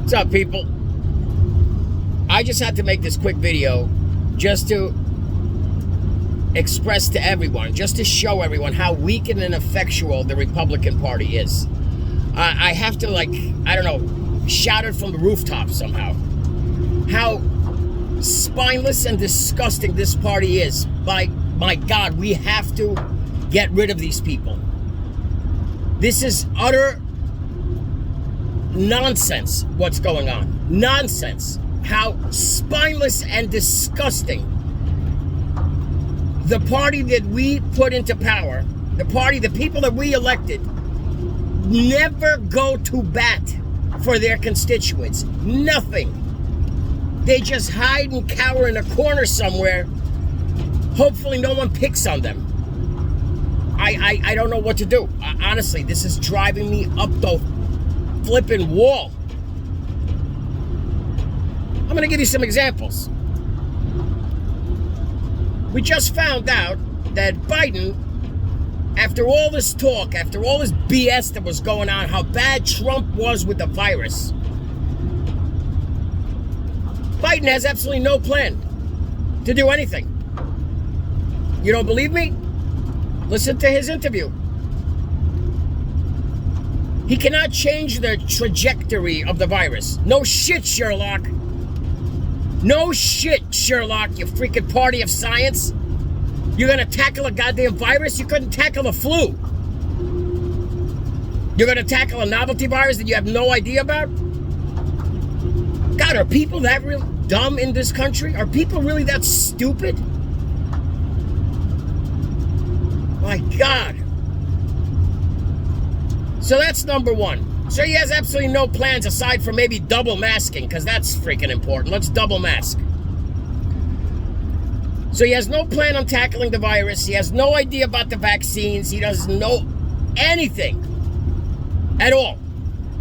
What's up, people? I just had to make this quick video just to express to everyone, just to show everyone how weak and ineffectual the Republican Party is. I have to, I don't know, shout it from the rooftop somehow. How spineless and disgusting this party is. My God, we have to get rid of these people. This is utter nonsense what's going on. Nonsense. How spineless and disgusting. The party that we put into power, the people that we elected, never go to bat for their constituents. Nothing. They just hide and cower in a corner somewhere. Hopefully no one picks on them. I don't know what to do. Honestly, this is driving me up the flipping wall. I'm going to give you some examples. We just found out that Biden, after all this talk, after all this BS that was going on, how bad Trump was with the virus, Biden has absolutely no plan to do anything. You don't believe me? Listen to his interview. He cannot change the trajectory of the virus. No shit, Sherlock. No shit, Sherlock, you freaking party of science. You're gonna tackle a goddamn virus? You couldn't tackle the flu. You're gonna tackle a novelty virus that you have no idea about? God, are people that real dumb in this country? Are people really that stupid? My God. So that's number one. So he has absolutely no plans aside from maybe double masking, because that's freaking important. Let's double mask. So he has no plan on tackling the virus. He has no idea about the vaccines. He doesn't know anything at all.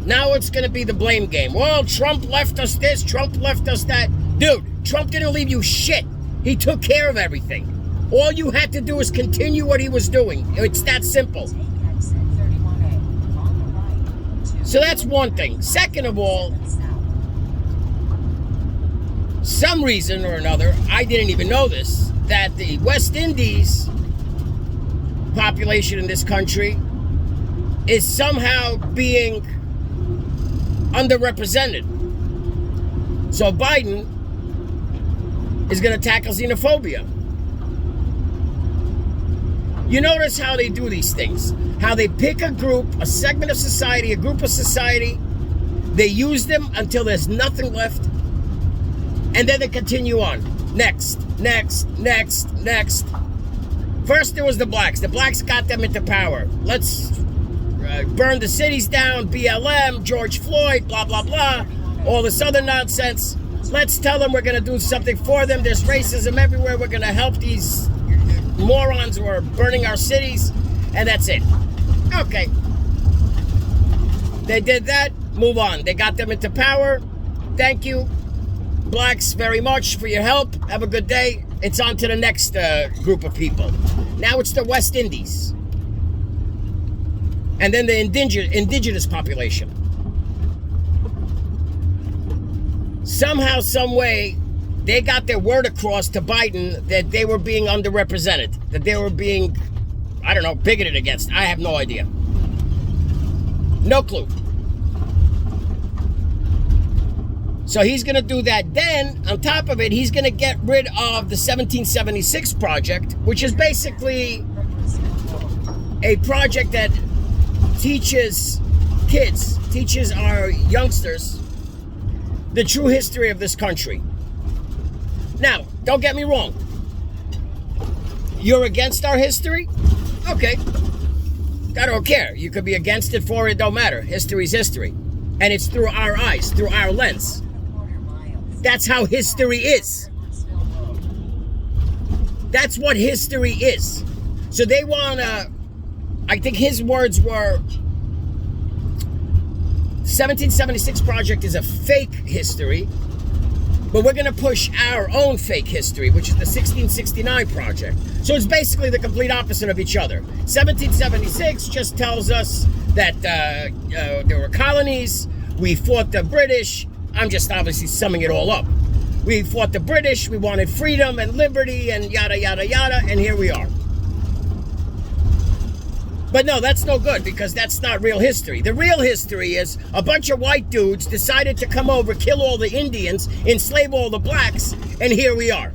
Now it's going to be the blame game. Well, Trump left us this, Trump left us that. Dude, Trump didn't leave you shit. He took care of everything. All you had to do is continue what he was doing. It's that simple. So that's one thing. Second of all, some reason or another, I didn't even know this, that the West Indies population in this country is somehow being underrepresented. So Biden is going to tackle xenophobia. You notice how they do these things. How they pick a group, a segment of society, a group of society. They use them until there's nothing left. And then they continue on. Next, next, next, next. First there was the blacks. The blacks got them into power. Let's burn the cities down, BLM, George Floyd, blah, blah, blah. All this other nonsense. Let's tell them we're going to do something for them. There's racism everywhere. We're going to help these morons who are burning our cities. And that's it. Okay. They did that. Move on. They got them into power. Thank you, blacks, very much for your help. Have a good day. It's on to the next group of people. Now it's the West Indies. And then the indigenous population. Somehow, some way, they got their word across to Biden that they were being underrepresented. That they were being, I don't know, bigoted against. I have no idea. No clue. So he's going to do that. Then, on top of it, he's going to get rid of the 1776 project, which is basically a project that teaches kids, teaches our youngsters the true history of this country. Now, don't get me wrong. You're against our history? Okay. I don't care. You could be against it, for it, don't matter. History's history. And it's through our eyes, through our lens. That's how history is. That's what history is. So they want to, I think his words were, 1776 project is a fake history, but we're going to push our own fake history, which is the 1669 project. So it's basically the complete opposite of each other. 1776 just tells us that there were colonies, we fought the British, I'm just obviously summing it all up. We fought the British, we wanted freedom and liberty and yada, yada, yada, and here we are. But no, that's no good, because that's not real history. The real history is a bunch of white dudes decided to come over, kill all the Indians, enslave all the blacks, and here we are.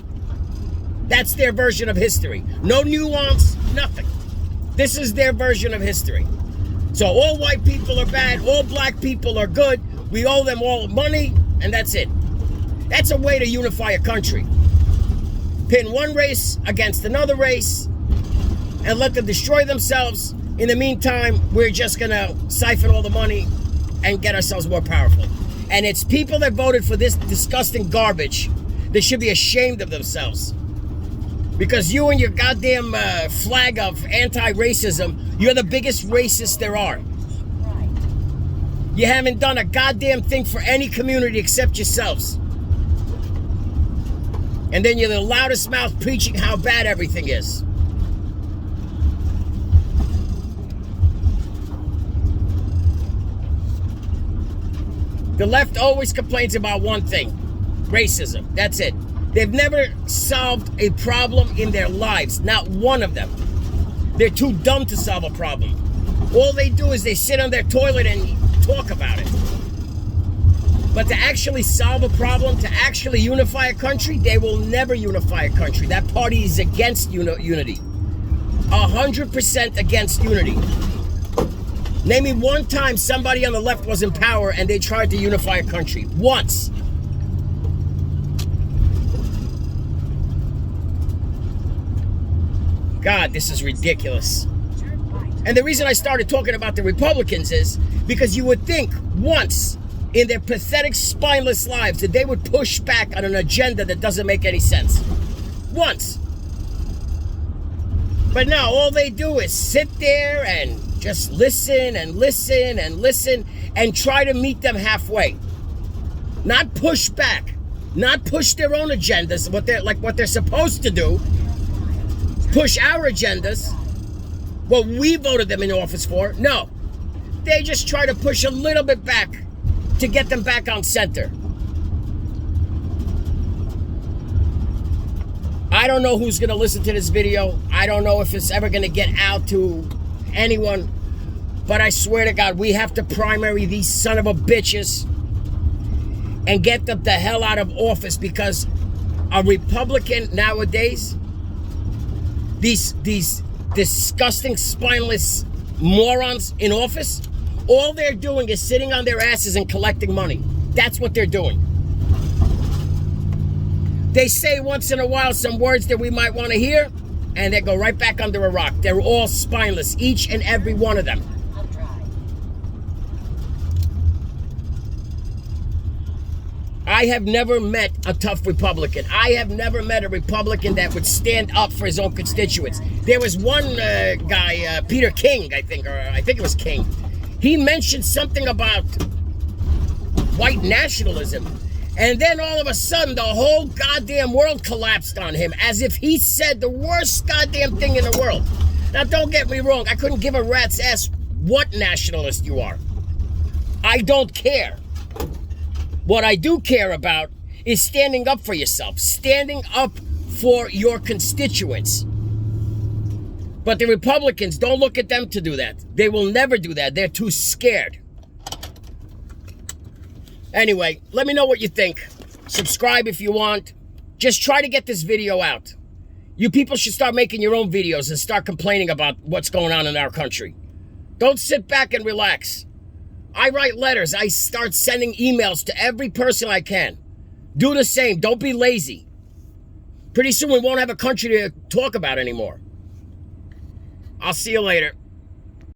That's their version of history. No nuance, nothing. This is their version of history. So all white people are bad, all black people are good, we owe them all money, and that's it. That's a way to unify a country. Pin one race against another race and let them destroy themselves. In the meantime, we're just gonna siphon all the money and get ourselves more powerful. And it's people that voted for this disgusting garbage that should be ashamed of themselves. Because you and your goddamn flag of anti-racism, you're the biggest racist there are. You haven't done a goddamn thing for any community except yourselves. And then you're the loudest mouth preaching how bad everything is. The left always complains about one thing: racism. That's it. They've never solved a problem in their lives. Not one of them. They're too dumb to solve a problem. All they do is they sit on their toilet and talk about it. But to actually solve a problem, to actually unify a country, they will never unify a country. That party is against unity. 100% against unity. Name me one time somebody on the left was in power and they tried to unify a country. Once. God, this is ridiculous. And the reason I started talking about the Republicans is because you would think once in their pathetic, spineless lives that they would push back on an agenda that doesn't make any sense. Once. But now all they do is sit there and just listen and listen and listen and try to meet them halfway. Not push back. Not push their own agendas, what they're supposed to do. Push our agendas, what we voted them in office for. No. They just try to push a little bit back to get them back on center. I don't know who's going to listen to this video. I don't know if it's ever going to get out to anyone. But I swear to God, we have to primary these son of a bitches and get them the hell out of office, because a Republican nowadays, these disgusting, spineless morons in office, all they're doing is sitting on their asses and collecting money. That's what they're doing. They say once in a while some words that we might want to hear, and they go right back under a rock. They're all spineless, each and every one of them. I have never met a tough Republican. I have never met a Republican that would stand up for his own constituents. There was one guy, Peter King, I think it was King. He mentioned something about white nationalism. And then all of a sudden, the whole goddamn world collapsed on him, as if he said the worst goddamn thing in the world. Now, don't get me wrong. I couldn't give a rat's ass what nationalist you are. I don't care. What I do care about is standing up for yourself, standing up for your constituents. But the Republicans, don't look at them to do that. They will never do that. They're too scared. Anyway, let me know what you think. Subscribe if you want. Just try to get this video out. You people should start making your own videos and start complaining about what's going on in our country. Don't sit back and relax. I write letters. I start sending emails to every person I can. Do the same. Don't be lazy. Pretty soon we won't have a country to talk about anymore. I'll see you later.